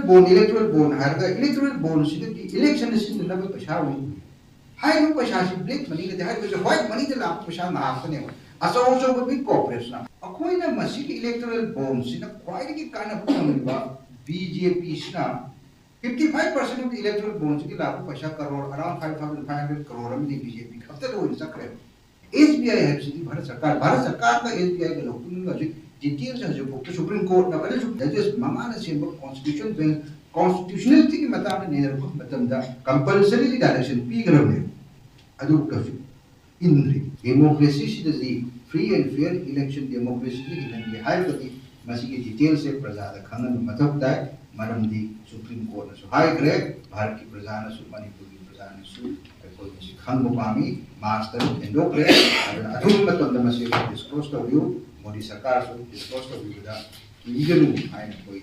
electoral bond harga electoral bond sidaki election sin na ba pasha wi hai no pasha si black money de hai ko white money de la pasha na asne aso so big corporation akoi na masiki electoral bond sin kwai ki kana ba BJP sna 55% of the electoral bonds ki la pasha crore around 5500 crore am di BJP khapte do sakre SBI है city Bharat सरकार का SBI का लोग तुम लोग details हैं जो तो सुप्रीम कोर्ट ना पहले जो जजेस मांगा ना सिंबल कॉन्स्टिट्यूशनलिटी की मतलब ने नेहरू को मतलब दा कंपल्सरी डायरेक्शन पी करो ने अदु का इंद्री डेमोक्रेसी से free and fair election democracy की ने हाई प्रति मसी की डिटेल्स से प्रजा दा खाना मतलब दा मरम दी सुप्रीम कोर्ट ने हाई ग्रेड भारत की प्रजा ने मणिपुर की प्रजा ने खानगो पामी मास्टर एंडोक्रे अधुम मतम दमसे डिस्क्लोज कर दियो मोदी सरकार से डिस्क्लोज कर दियो दा लीगल हाई कोई